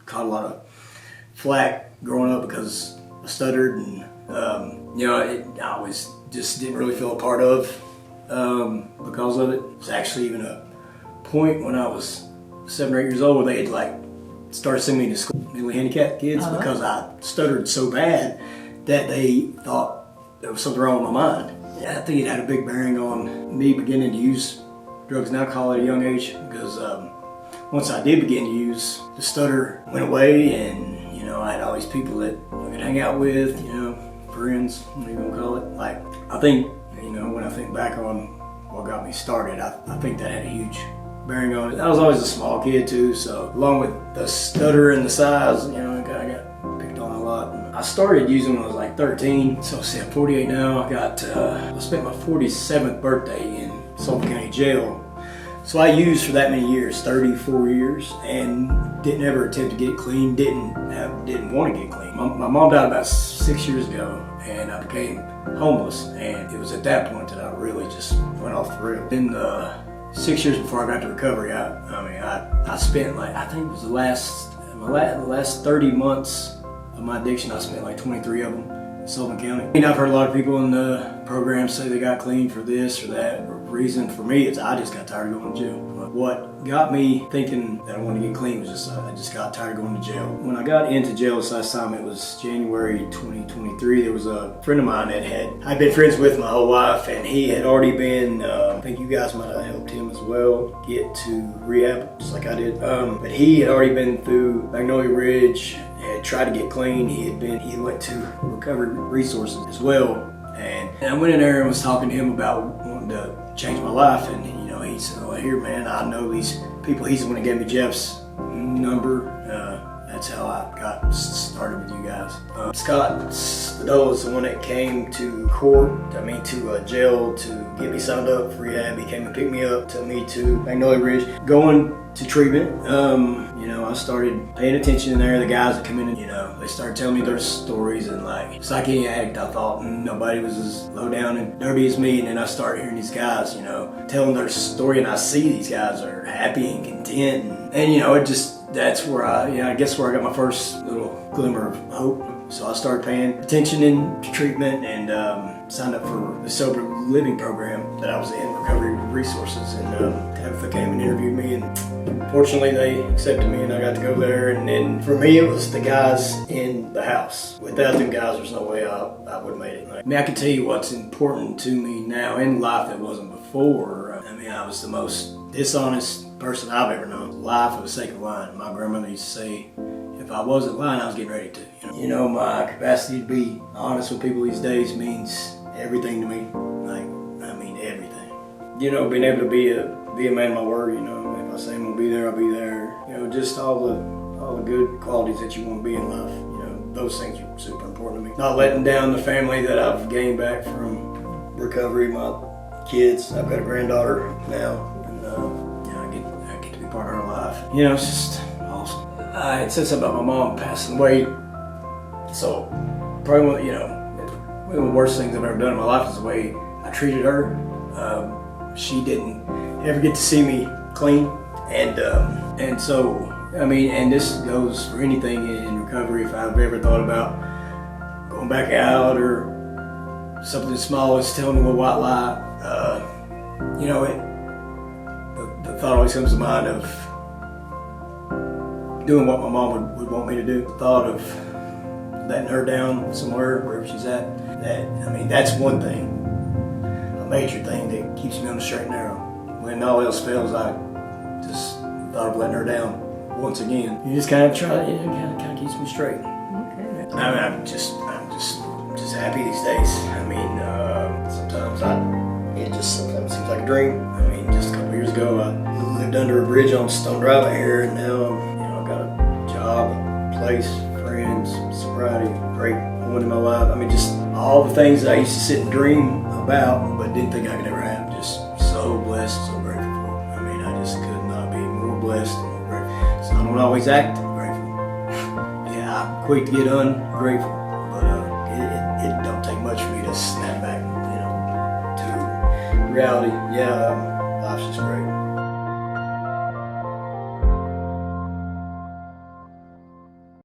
caught a lot of flack growing up because I stuttered, and I always just didn't really feel a part of because of it. It's actually even a point when I was 7 or 8 years old where they had started sending me to school, mentally handicapped kids, because I stuttered so bad that they thought there was something wrong with my mind. Yeah, I think it had a big bearing on me beginning to use drugs and alcohol at a young age, because once I did begin to use, the stutter went away, and I had all these people that I could hang out with, friends, what you gonna call it. I think, when I think back on what got me started, I think that had a huge bearing on it. I was always a small kid too, so along with the stutter and the size, I got picked on a lot. And I started using when I was like 13, so see, I'm 48 now. I spent my 47th birthday in Sullivan County Jail. So I used for that many years, 34 years, and didn't ever attempt to get clean, didn't want to get clean. My mom died about 6 years ago, and I became homeless, and it was at that point that I really just went off the rails. In the 6 years before I got to recovery, I spent I think it was the last 30 months of my addiction, I spent 23 of them in Sullivan County. I've heard a lot of people in the program say they got clean for this or that reason. For me, I just got tired of going to jail. What got me thinking that I wanted to get clean was I just got tired of going to jail. When I got into jail this last time, it was January 2023. There was a friend of mine that I'd been friends with my whole life, and he had already been, I think you guys might have helped him as well, get to rehab, just like I did. But he had already been through Magnolia Ridge, had tried to get clean. He went to Recovery Resources as well. And I went in there and was talking to him about wanting to change my life, and he said, "Well, here, man, I know these people." He's the one that gave me Jeff's number. That's how I got started with you guys. Scott Spadola is the one that came to jail to get me signed up for rehab. He came and picked me up, took me to Magnolia Ridge, going to treatment. I started paying attention in there. The guys that come in, they started telling me their stories, and it's like any addict, I thought nobody was as low down and dirty as me. And then I started hearing these guys, telling their story, and I see these guys are happy and content, and that's where I guess where I got my first little glimmer of hope. So I started paying attention in treatment and signed up for the sober living program that I was in, Recovery Resources, and Tabitha came and interviewed me, and fortunately they accepted me, and I got to go there. And then for me, it was the guys in the house. Without them guys, there's no way I would have made it. I can tell you what's important to me now in life that wasn't before. I was the most dishonest person I've ever known. Lie for the sake of lying. My grandmother used to say, if I wasn't lying, I was getting ready to. My capacity to be honest with people these days means everything to me. Everything. Being able to be a man of my word. If I say I'm gonna be there, I'll be there. Just all the good qualities that you want to be in life. Those things are super important to me. Not letting down the family that I've gained back from recovery. My kids. I've got a granddaughter now, and I get to be part of her life. It's just awesome. I had said something about my mom passing away, so probably one of the worst things I've ever done in my life is the way I treated her. She didn't ever get to see me clean, and so and this goes for anything in recovery. If I've ever thought about going back out or something as small as telling them a white lie, the thought always comes to mind of doing what my mom would want me to do. The thought of letting her down somewhere, wherever she's at, that's one thing, a major thing that keeps me on the straight and narrow. When all else fails, I just thought of letting her down once again. You just kind of try, kind of keeps me straight. Okay. I'm just happy these days. Sometimes it seems like a dream. Just a couple years ago, I lived under a bridge on Stone Drive out here, and now I've got a job, a place, friends, sobriety, great woman in my life. Just all the things that I used to sit and dream about, but didn't think I could ever have. Just so blessed, so grateful for. I just could not be more blessed and more grateful. So I don't always act grateful. I'm quick to get ungrateful, but it don't take much for me to snap back, to reality. Life's just great.